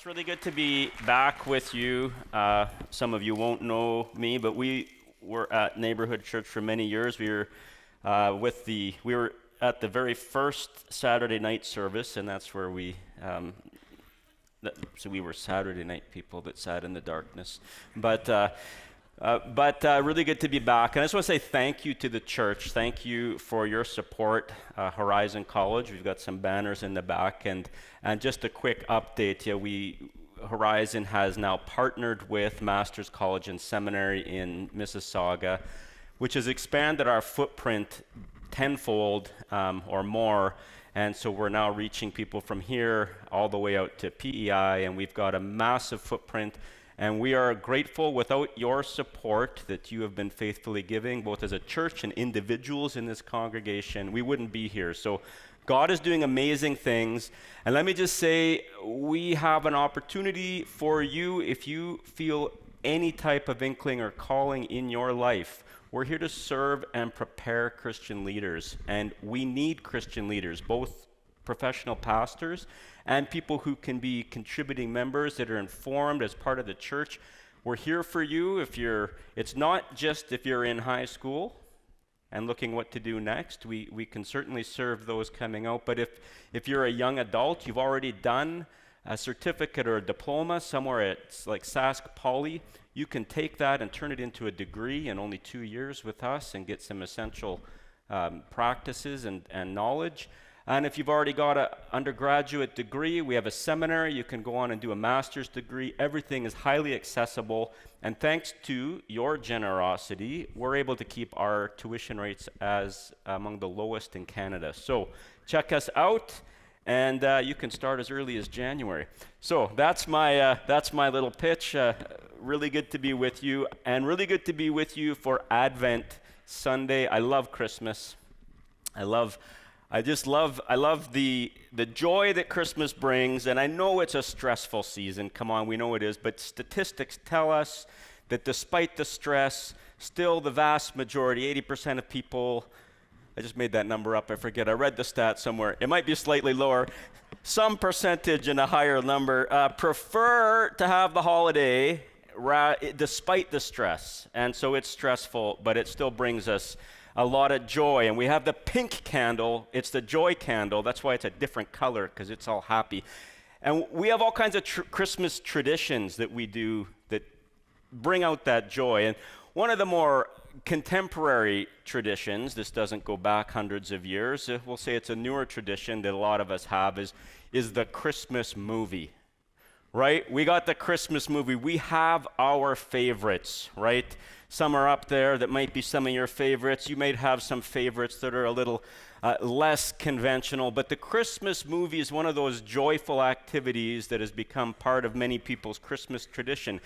it's really good to be back with you. Some of you won't know me, but we were at Neighborhood Church for many years. We were at the very first Saturday night service, and that's where so we were Saturday night people that sat in the darkness. But really good to be back. And I just want to say thank you to the church. Thank you for your support, Horizon College. We've got some banners in the back. And just a quick update, Horizon has now partnered with Master's College and Seminary in Mississauga, which has expanded our footprint tenfold or more. And so we're now reaching people from here all the way out to PEI, and we've got a massive footprint. And we are grateful. Without your support that you have been faithfully giving, both as a church and individuals in this congregation, we wouldn't be here. So God is doing amazing things. And let me just say, we have an opportunity for you if you feel any type of inkling or calling in your life. We're here to serve and prepare Christian leaders. And we need Christian leaders, both professional pastors and people who can be contributing members that are informed as part of the church. We're here for you. It's not just if you're in high school and looking what to do next. We can certainly serve those coming out. But if you're a young adult, you've already done a certificate or a diploma somewhere at like Sask Poly, you can take that and turn it into a degree in only 2 years with us and get some essential practices and knowledge. And if you've already got an undergraduate degree, we have a seminary. You can go on and do a master's degree. Everything is highly accessible. And thanks to your generosity, we're able to keep our tuition rates as among the lowest in Canada. So check us out, and you can start as early as January. So that's my little pitch. Really good to be with you, and really good to be with you for Advent Sunday. I love Christmas. I love the joy that Christmas brings, and I know it's a stressful season. Come on, we know it is, but statistics tell us that despite the stress, still the vast majority, 80% of people, I just made that number up, I forget, I read the stat somewhere, it might be slightly lower, some percentage and a higher number, prefer to have the holiday despite the stress. And so it's stressful, but it still brings us a lot of joy. And we have the pink candle. It's the joy candle. That's why it's a different color, because it's all happy. And we have all kinds of Christmas traditions that we do that bring out that joy. And one of the more contemporary traditions, this doesn't go back hundreds of years, we'll say it's a newer tradition that a lot of us have, is the Christmas movie. Right? We got the Christmas movie. We have our favorites, right? Some are up there that might be some of your favorites. You might have some favorites that are a little less conventional, but the Christmas movie is one of those joyful activities that has become part of many people's Christmas tradition.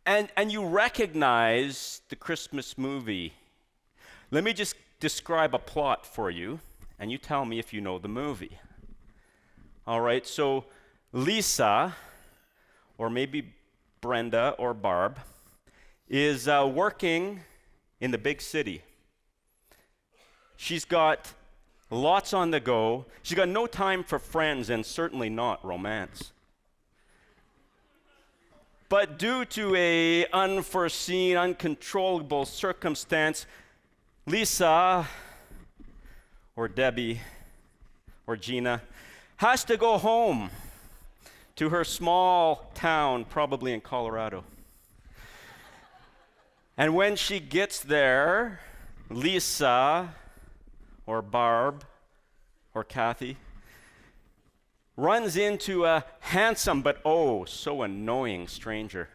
And you recognize the Christmas movie. Let me just describe a plot for you, and you tell me if you know the movie. All right, so Lisa, or maybe Brenda or Barb, is working in the big city. She's got lots on the go. She's got no time for friends, and certainly not romance. But due to a unforeseen, uncontrollable circumstance, Lisa, or Debbie, or Gina, has to go home to her small town, probably in Colorado. And when she gets there, Lisa, or Barb, or Kathy, runs into a handsome but oh so annoying stranger.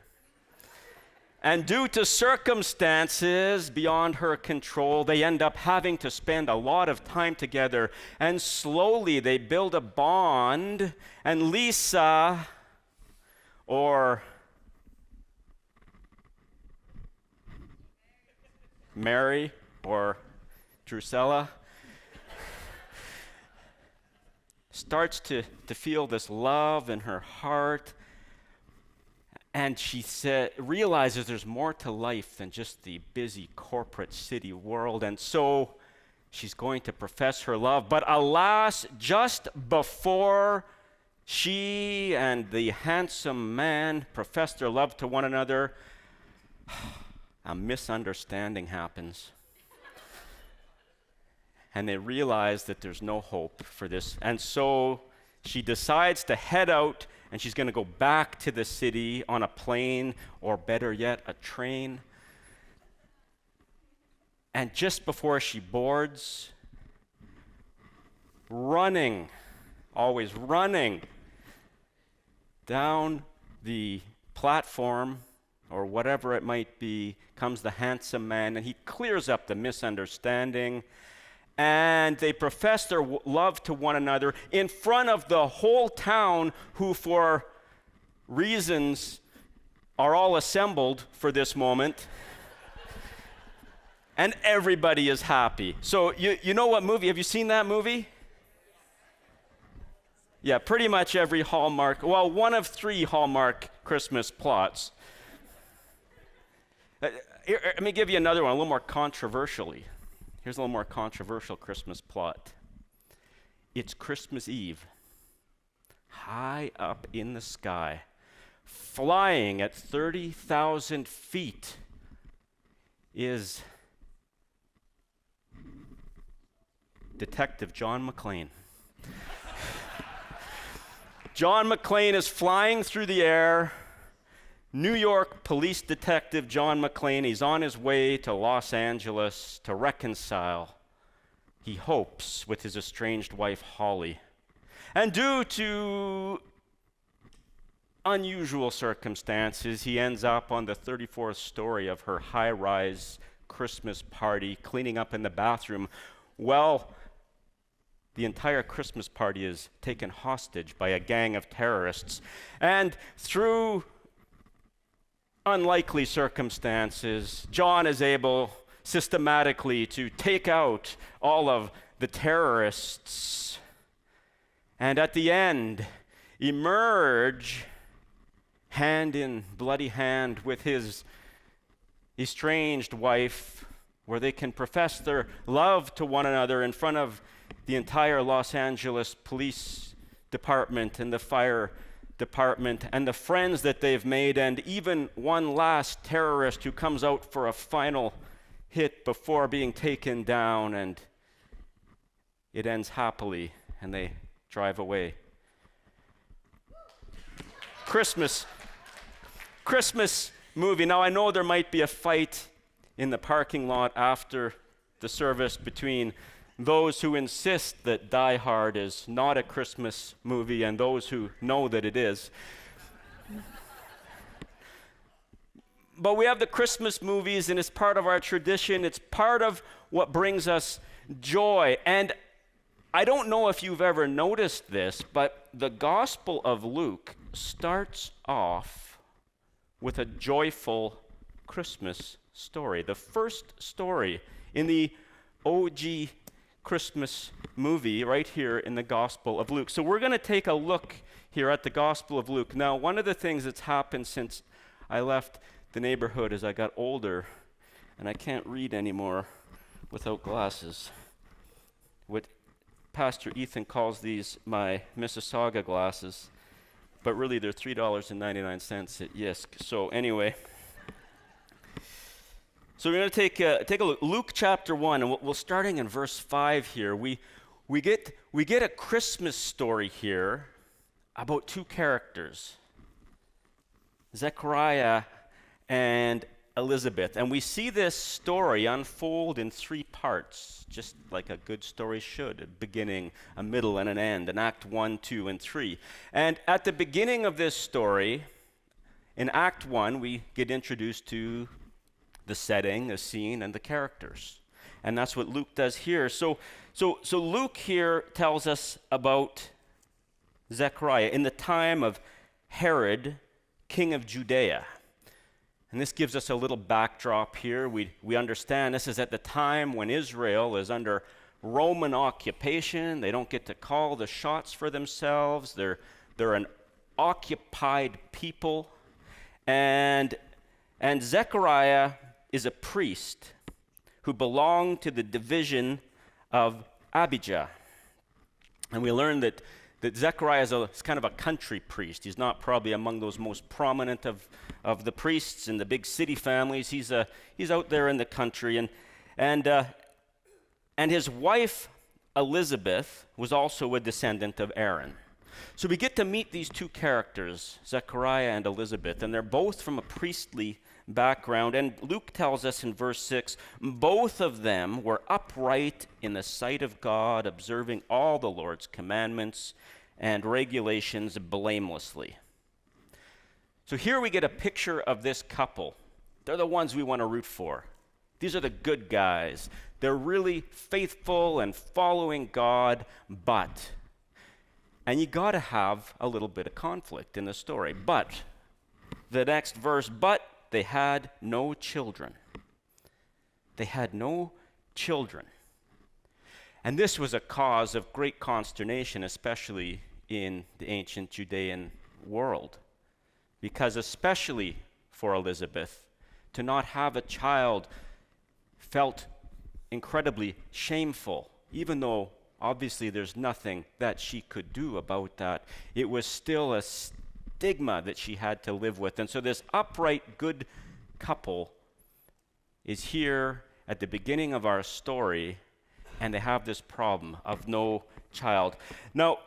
And due to circumstances beyond her control, they end up having to spend a lot of time together. And slowly they build a bond. And Lisa, or Mary, or Drusilla, starts to feel this love in her heart. And she realizes there's more to life than just the busy corporate city world. And so she's going to profess her love. But alas, just before she and the handsome man profess their love to one another. A misunderstanding happens. And they realize that there's no hope for this. And so she decides to head out, and she's going to go back to the city on a plane, or better yet, a train. And just before she boards, always running down the platform, or whatever it might be, comes the handsome man, and he clears up the misunderstanding. And they profess their love to one another in front of the whole town, who for reasons are all assembled for this moment. And everybody is happy. So you know what movie? Have you seen that movie? Yeah, pretty much every Hallmark, well, one of 3 Hallmark Christmas plots. Let me give you another one, a little more controversially. Here's a little more controversial Christmas plot. It's Christmas Eve. High up in the sky, flying at 30,000 feet, is Detective John McClane. John McClane is flying through the air. New York police detective John McClane, he's on his way to Los Angeles to reconcile, he hopes, with his estranged wife Holly. And due to unusual circumstances, he ends up on the 34th story of her high-rise Christmas party, cleaning up in the bathroom. Well, the entire Christmas party is taken hostage by a gang of terrorists. And through unlikely circumstances, John is able systematically to take out all of the terrorists, and at the end emerge hand in bloody hand with his estranged wife, where they can profess their love to one another in front of the entire Los Angeles Police Department and the fire department and the friends that they've made, and even one last terrorist who comes out for a final hit before being taken down, and it ends happily and they drive away. Christmas movie. Now I know there might be a fight in the parking lot after the service between those who insist that Die Hard is not a Christmas movie and those who know that it is. But we have the Christmas movies, and it's part of our tradition. It's part of what brings us joy. And I don't know if you've ever noticed this, but the Gospel of Luke starts off with a joyful Christmas story. The first story in the OG Christmas movie right here in the Gospel of Luke. So we're going to take a look here at the Gospel of Luke. Now, one of the things that's happened since I left the neighborhood is I got older and I can't read anymore without glasses. What Pastor Ethan calls these my Mississauga glasses, but really they're $3.99 at Yisk. So anyway, so we're going to take a look. Luke chapter 1, and we're starting in verse 5 here. We get a Christmas story here about 2 characters, Zechariah and Elizabeth. And we see this story unfold in 3 parts, just like a good story should: a beginning, a middle, and an end, in Act 1, 2, and 3. And at the beginning of this story, in Act 1, we get introduced to the setting, the scene, and the characters. And that's what Luke does here. So Luke here tells us about Zechariah in the time of Herod, king of Judea. And this gives us a little backdrop here. We understand this is at the time when Israel is under Roman occupation. They don't get to call the shots for themselves. They're an occupied people. And Zechariah is a priest who belonged to the division of Abijah. And we learn that that Zechariah is kind of a country priest. He's not probably among those most prominent of the priests in the big city families. He's out there in the country, and his wife Elizabeth was also a descendant of Aaron. So we get to meet these two characters, Zechariah and Elizabeth, and they're both from a priestly background. And Luke tells us in verse 6, both of them were upright in the sight of God, observing all the Lord's commandments and regulations blamelessly. So here we get a picture of this couple. They're the ones we want to root for. These are the good guys. They're really faithful and following God, and you got to have a little bit of conflict in the story. But the next verse, but they had no children. They had no children. And this was a cause of great consternation, especially in the ancient Judean world. Because especially for Elizabeth, to not have a child felt incredibly shameful, even though obviously there's nothing that she could do about that. It was still a stigma that she had to live with. And so this upright, good couple is here at the beginning of our story, and they have this problem of no child. Now,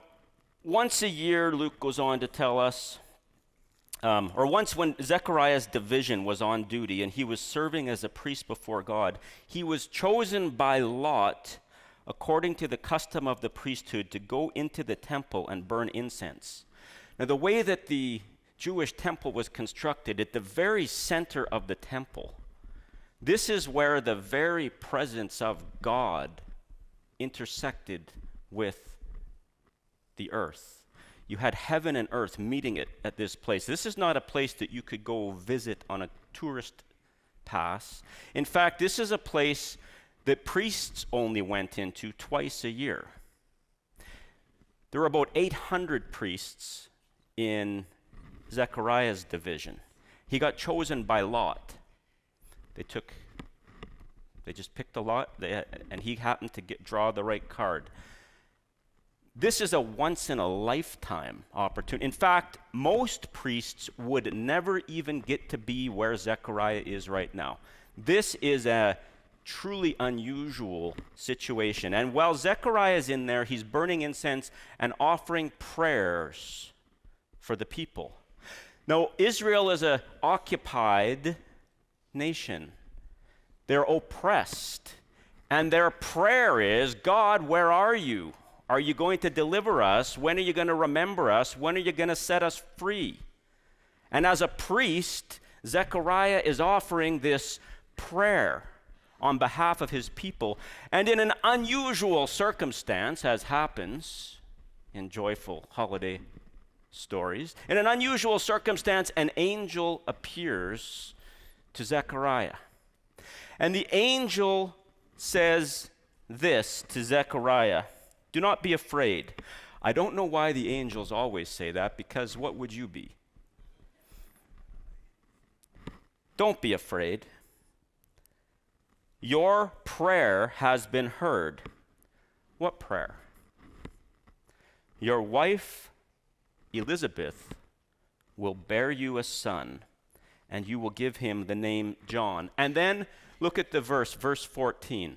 once a year, Luke goes on to tell us, or once when Zechariah's division was on duty and he was serving as a priest before God, he was chosen by lot, according to the custom of the priesthood, to go into the temple and burn incense. Now, the way that the Jewish temple was constructed, at the very center of the temple, this is where the very presence of God intersected with the earth. You had heaven and earth meeting at this place. This is not a place that you could go visit on a tourist pass. In fact, this is a place that priests only went into twice a year. There were about 800 priests in Zechariah's division. He got chosen by lot. They just picked a lot, and he happened to draw the right card. This is a once-in-a-lifetime opportunity. In fact, most priests would never even get to be where Zechariah is right now. This is a truly unusual situation. And while Zechariah is in there, he's burning incense and offering prayers for the people. Now, Israel is an occupied nation. They're oppressed. And their prayer is, God, where are you? Are you going to deliver us? When are you going to remember us? When are you going to set us free? And as a priest, Zechariah is offering this prayer on behalf of his people. And in an unusual circumstance, as happens in joyful holiday stories, in an unusual circumstance, an angel appears to Zechariah. And the angel says this to Zechariah: do not be afraid. I don't know why the angels always say that, because what would you be? Don't be afraid. Your prayer has been heard. What prayer? Your wife, Elizabeth, will bear you a son, and you will give him the name John. And then look at the verse 14.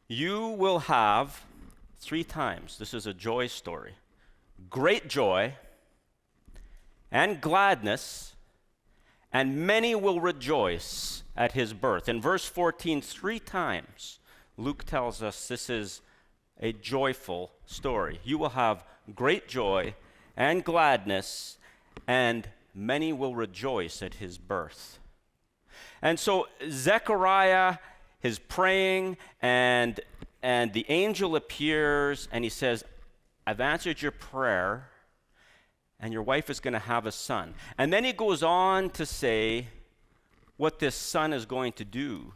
You will have, 3 times, this is a joy story, great joy and gladness, and many will rejoice at his birth. In verse 14, 3 times, Luke tells us this is a joyful story. You will have great joy and gladness, and many will rejoice at his birth. And so Zechariah is praying, and the angel appears, and he says, I've answered your prayer, and your wife is going to have a son. And then he goes on to say what this son is going to do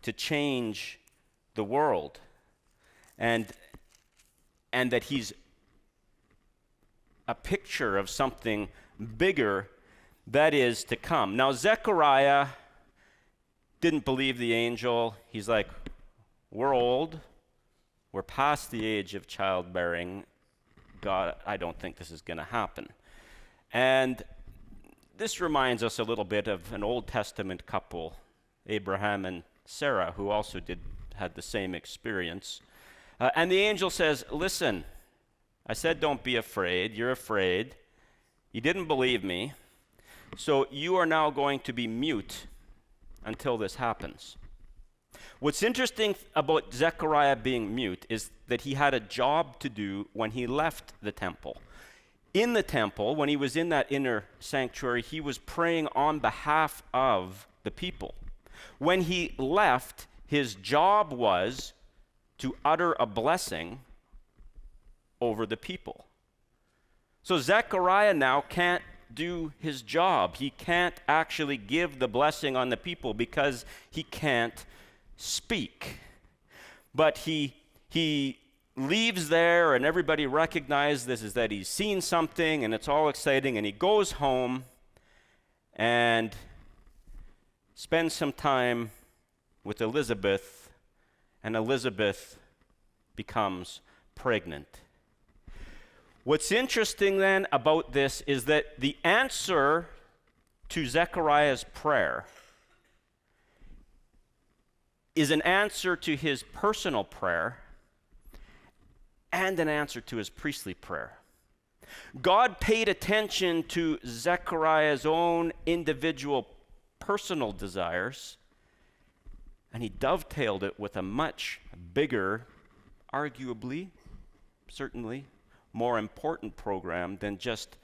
to change the world, and that he's a picture of something bigger that is to come. Now, Zechariah didn't believe the angel. He's like, we're old. We're past the age of childbearing. God, I don't think this is going to happen. And this reminds us a little bit of an Old Testament couple, Abraham and Sarah, who also had the same experience. And the angel says, listen, I said don't be afraid. You're afraid. You didn't believe me. So you are now going to be mute until this happens. What's interesting about Zechariah being mute is that he had a job to do when he left the temple. In the temple, when he was in that inner sanctuary, he was praying on behalf of the people. When he left, his job was to utter a blessing over the people. So Zechariah now can't do his job. He can't actually give the blessing on the people because he can't speak. But he leaves there, and everybody recognizes this is that he's seen something, and it's all exciting, and he goes home and spends some time with Elizabeth, and Elizabeth becomes pregnant. What's interesting then about this is that the answer to Zechariah's prayer is an answer to his personal prayer and an answer to his priestly prayer. God paid attention to Zechariah's own individual personal desires, and he dovetailed it with a much bigger, arguably, certainly, more important program than just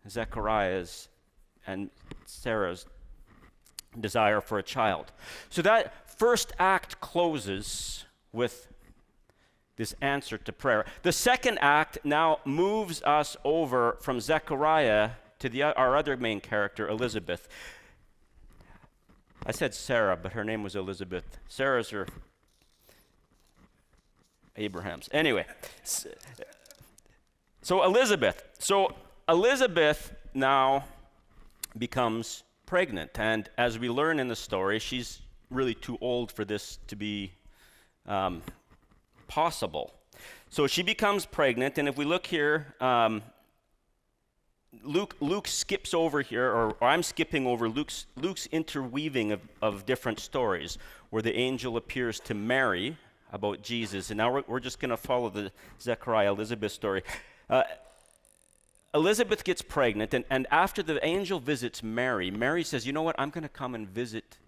Zechariah's and Sarah's desire for a child. So that first act closes with this answer to prayer. The second act now moves us over from Zechariah to our other main character, Elizabeth. I said Sarah, but her name was Elizabeth. Sarah's her Abraham's. Anyway, so Elizabeth now becomes pregnant, and as we learn in the story, she's really too old for this to be possible. So she becomes pregnant, and if we look here, Luke skips over here, or I'm skipping over Luke's interweaving of different stories where the angel appears to Mary about Jesus, and now we're just going to follow the Zechariah-Elizabeth story. Elizabeth gets pregnant, and after the angel visits Mary, Mary says, you know what, I'm going to come and visit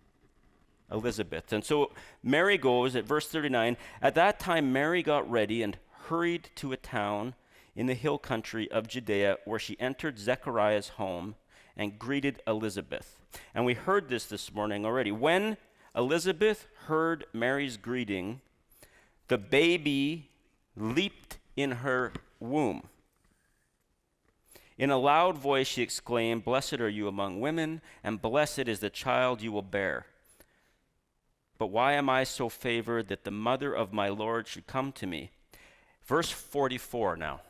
Elizabeth. And so Mary goes, at verse 39, at that time Mary got ready and hurried to a town in the hill country of Judea, where she entered Zechariah's home and greeted Elizabeth. And we heard this morning already. When Elizabeth heard Mary's greeting, the baby leaped in her womb. In a loud voice she exclaimed, "Blessed are you among women, and blessed is the child you will bear. But why am I so favored that the mother of my Lord should come to me?" Verse 44 now.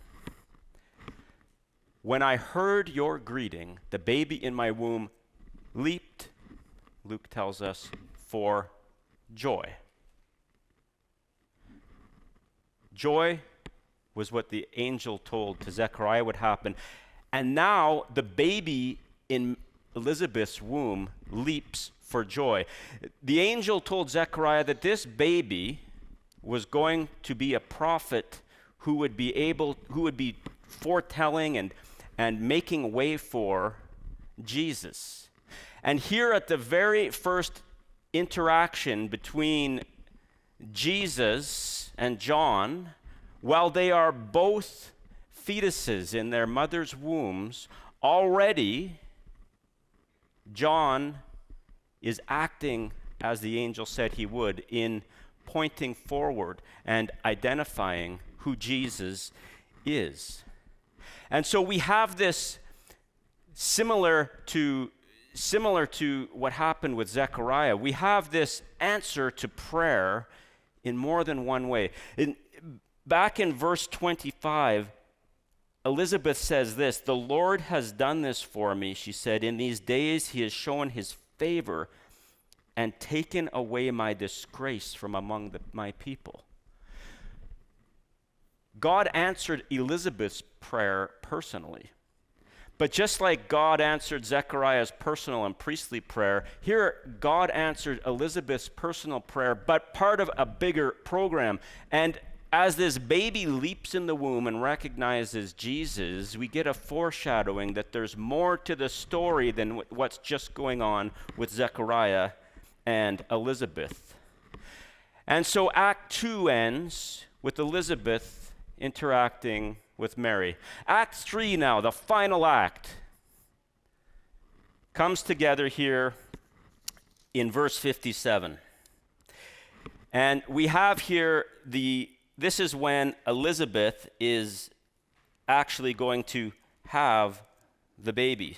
When I heard your greeting, the baby in my womb leaped, Luke tells us, for joy. Joy was what the angel told to Zechariah would happen. And now the baby in Elizabeth's womb leaps for joy. The angel told Zechariah that this baby was going to be a prophet who would be foretelling and making way for Jesus. And here at the very first interaction between Jesus and John, while they are both fetuses in their mother's wombs, already John is acting as the angel said he would in pointing forward and identifying who Jesus is. And so we have this similar to what happened with Zechariah. We have this answer to prayer in more than one way. Back in verse 25, Elizabeth says this, "The Lord has done this for me," she said. "In these days he has shown his favor and taken away my disgrace from among my people." God answered Elizabeth's prayer personally. But just like God answered Zechariah's personal and priestly prayer, here God answered Elizabeth's personal prayer, but part of a bigger program. And as this baby leaps in the womb and recognizes Jesus, we get a foreshadowing that there's more to the story than what's just going on with Zechariah and Elizabeth. And so Act 2 ends with Elizabeth interacting with Mary. Act 3 now, the final act, comes together here in verse 57. And we have here this is when Elizabeth is actually going to have the baby.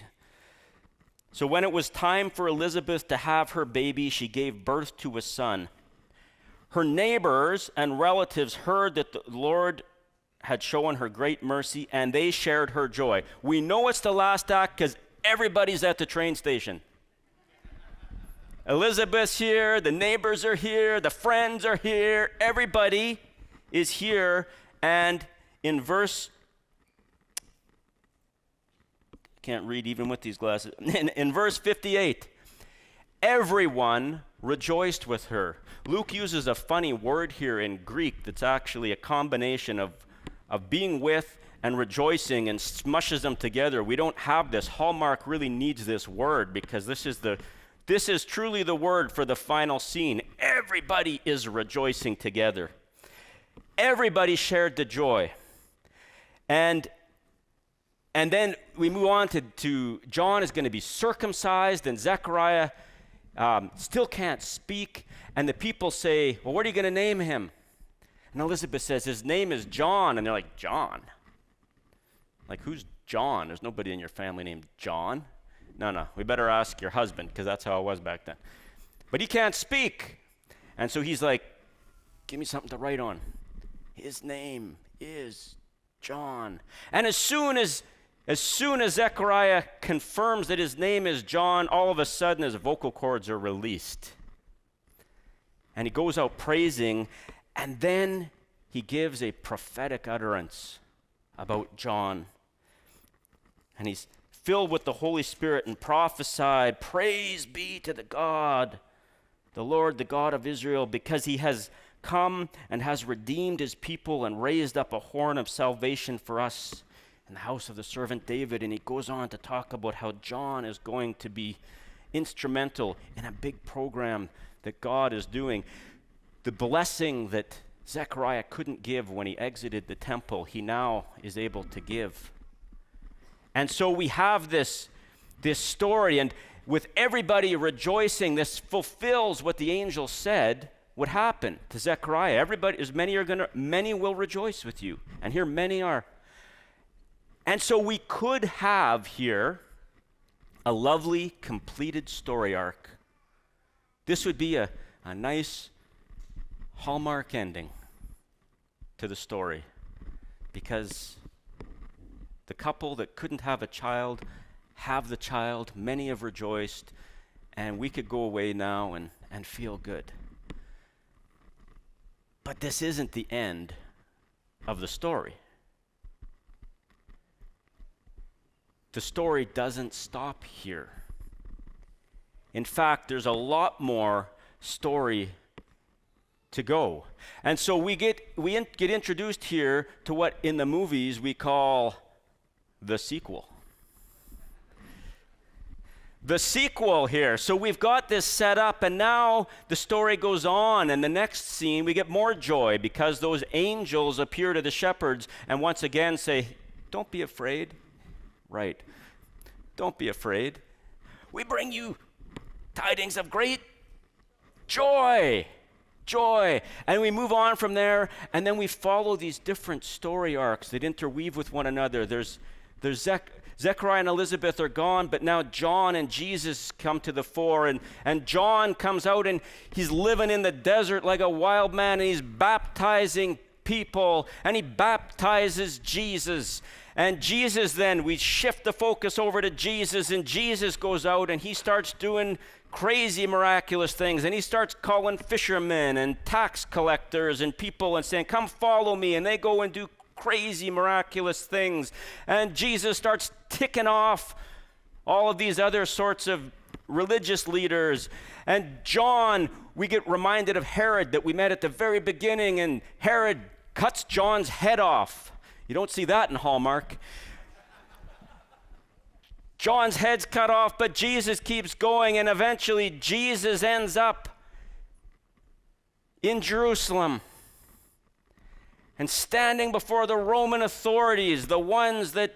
So when it was time for Elizabeth to have her baby, she gave birth to a son. Her neighbors and relatives heard that the Lord had shown her great mercy, and they shared her joy. We know it's the last act because everybody's at the train station. Elizabeth's here, the neighbors are here, the friends are here, everybody is here. And in verse, can't read even with these glasses, in verse 58, everyone rejoiced with her. Luke uses a funny word here in Greek that's actually a combination of being with and rejoicing, and smushes them together. We don't have this. Hallmark really needs this word because this is truly the word for the final scene. Everybody is rejoicing together. Everybody shared the joy. And then we move on to John is going to be circumcised, and Zechariah still can't speak. And the people say, well, what are you going to name him? And Elizabeth says, his name is John. And they're like, John? Like, who's John? There's nobody in your family named John. No, we better ask your husband, because that's how it was back then. But he can't speak. And so he's like, give me something to write on. His name is John. And as soon as Zechariah confirms that his name is John, all of a sudden his vocal cords are released. And he goes out praising. And then he gives a prophetic utterance about John. And he's filled with the Holy Spirit and prophesied, praise be to the Lord, the God of Israel, because he has come and has redeemed his people and raised up a horn of salvation for us in the house of the servant David. And he goes on to talk about how John is going to be instrumental in a big program that God is doing. The blessing that Zechariah couldn't give when he exited the temple, he now is able to give. And so we have this story, and with everybody rejoicing, this fulfills what the angel said would happen to Zechariah. Everybody, many will rejoice with you. And here many are. And so we could have here a lovely, completed story arc. This would be a nice Hallmark ending to the story, because the couple that couldn't have a child have the child, many have rejoiced, and we could go away now and feel good. But this isn't the end of the story. The story doesn't stop here. In fact, there's a lot more story to go. And so we get introduced here to what in the movies we call the sequel. The sequel here. So we've got this set up, and now the story goes on, and the next scene we get more joy because those angels appear to the shepherds and once again say, don't be afraid. Right. Don't be afraid. We bring you tidings of great joy. Joy. And we move on from there, and then we follow these different story arcs that interweave with one another. There's Zechariah and Elizabeth are gone, but now John and Jesus come to the fore, and John comes out and he's living in the desert like a wild man, and he's baptizing people, and he baptizes Jesus. And Jesus, then we shift the focus over to Jesus, and Jesus goes out and he starts doing crazy miraculous things, and he starts calling fishermen and tax collectors and people and saying, come follow me. And they go and do crazy, miraculous things. And Jesus starts ticking off all of these other sorts of religious leaders. And John, we get reminded of Herod that we met at the very beginning, and Herod cuts John's head off. You don't see that in Hallmark. John's head's cut off, but Jesus keeps going, and eventually Jesus ends up in Jerusalem and standing before the Roman authorities, the ones that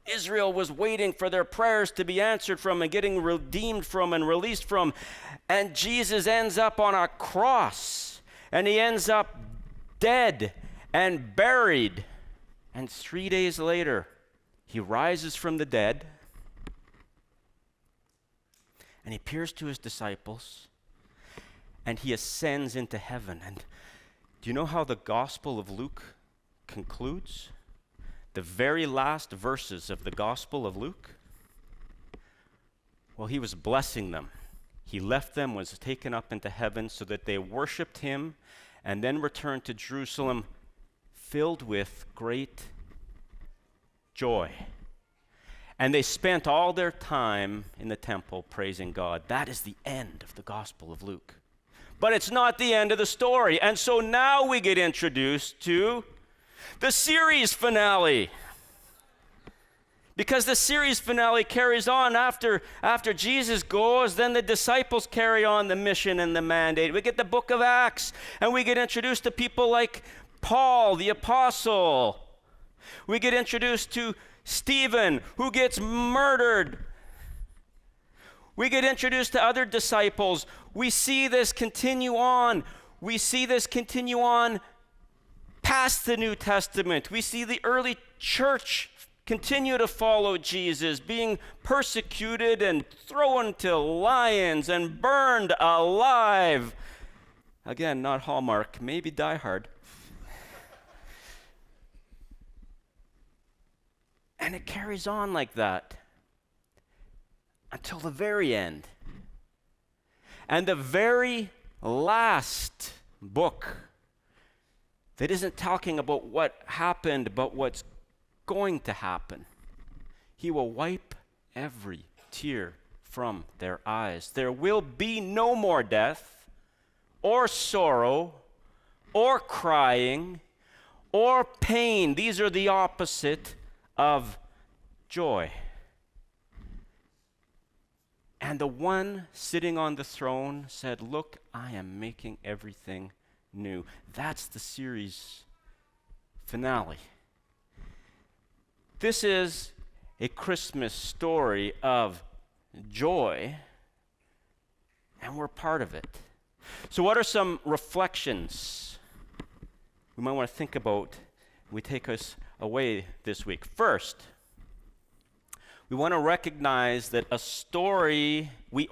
Israel was waiting for their prayers to be answered from and getting redeemed from and released from. And Jesus ends up on a cross, and he ends up dead and buried. And 3 days later, he rises from the dead, and he appears to his disciples, and he ascends into heaven. And do you know how the Gospel of Luke concludes? The very last verses of the Gospel of Luke? Well, he was blessing them. He left them, was taken up into heaven so that they worshiped him, and then returned to Jerusalem filled with great joy. And they spent all their time in the temple praising God. That is the end of the Gospel of Luke. But it's not the end of the story. And so now we get introduced to the series finale. Because the series finale carries on after Jesus goes, then the disciples carry on the mission and the mandate. We get the book of Acts, and we get introduced to people like Paul, the apostle. We get introduced to Stephen, who gets murdered. We get introduced to other disciples. We see this continue on. We see this continue on past the New Testament. We see the early church continue to follow Jesus, being persecuted and thrown to lions and burned alive. Again, not Hallmark, maybe Die Hard. And it carries on like that until the very end. And the very last book that isn't talking about what happened, but what's going to happen. He will wipe every tear from their eyes. There will be no more death, or sorrow, or crying, or pain. These are the opposite of joy. And the one sitting on the throne said, "Look, I am making everything new." That's the series finale. This is a Christmas story of joy, and we're part of it. So what are some reflections we might want to think about we take us away this week? First, we want to recognize that a story, we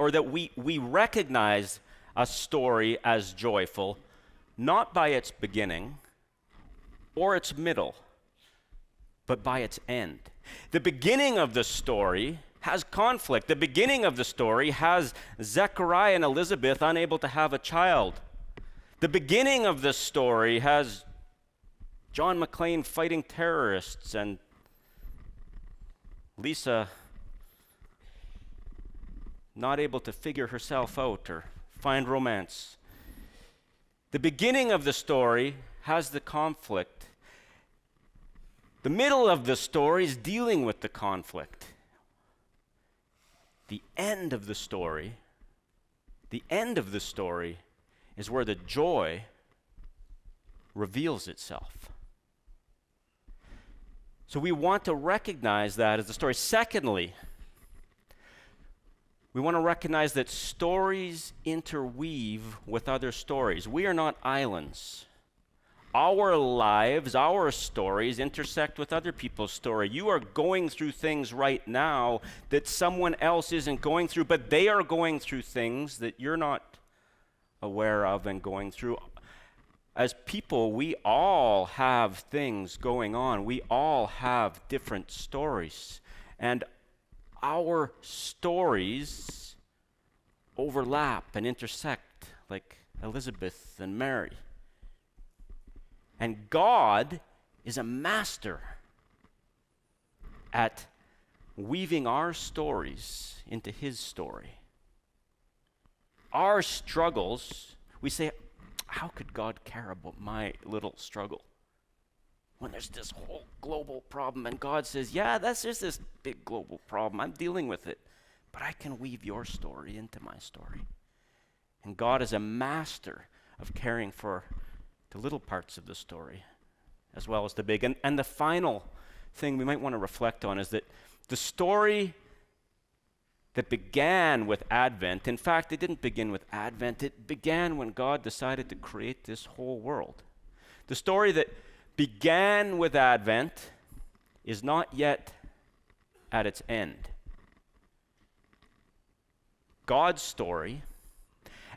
recognize a story as joyful, not by its beginning or its middle, but by its end. The beginning of the story has conflict. The beginning of the story has Zechariah and Elizabeth unable to have a child. The beginning of the story has John McClane fighting terrorists and Lisa not able to figure herself out or find romance. The beginning of the story has the conflict. The middle of the story is dealing with the conflict. The end of the story is where the joy reveals itself. So we want to recognize that as the story. Secondly, we want to recognize that stories interweave with other stories. We are not islands. Our lives, our stories intersect with other people's story. You are going through things right now that someone else isn't going through, but they are going through things that you're not aware of and going through. As people, we all have things going on. We all have different stories. And our stories overlap and intersect like Elizabeth and Mary. And God is a master at weaving our stories into his story. Our struggles, we say, how could God care about my little struggle? When there's this whole global problem, and God says, yeah, that's just this big global problem. I'm dealing with it. But I can weave your story into my story. And God is a master of caring for the little parts of the story as well as the big. And the final thing we might want to reflect on is that the story that began with Advent, in fact, it didn't begin with Advent. It began when God decided to create this whole world. The story that began with Advent is not yet at its end. God's story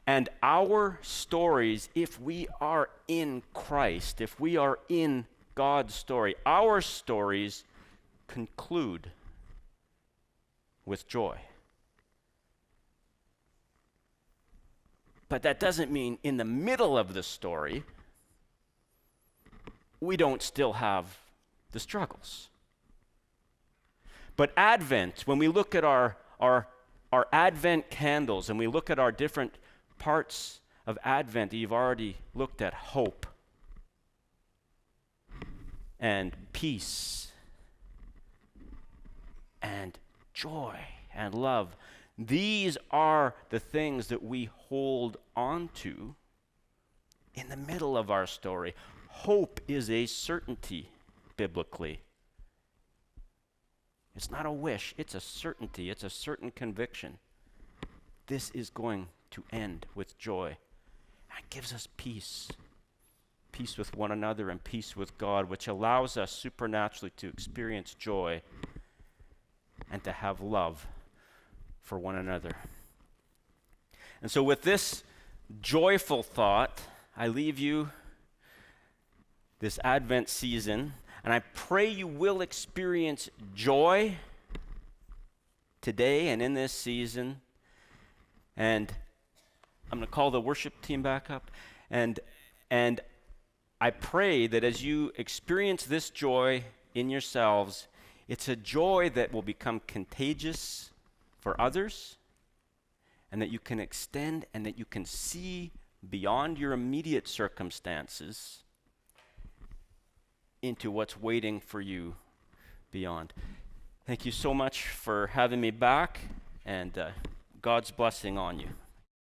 and our stories, if we are in Christ, if we are in God's story, our stories conclude with joy. But that doesn't mean in the middle of the story, we don't still have the struggles. But Advent, when we look at our Advent candles and we look at our different parts of Advent, you've already looked at hope and peace and joy and love. These are the things that we hold on to in the middle of our story. Hope is a certainty biblically. It's not a wish, it's a certainty, it's a certain conviction. This is going to end with joy. That gives us peace. Peace with one another and peace with God, which allows us supernaturally to experience joy and to have love for one another. And so with this joyful thought, I leave you this Advent season, and I pray you will experience joy today and in this season. And I'm going to call the worship team back up. And I pray that as you experience this joy in yourselves, it's a joy that will become contagious for others, and that you can extend and that you can see beyond your immediate circumstances into what's waiting for you beyond. Thank you so much for having me back, and God's blessing on you.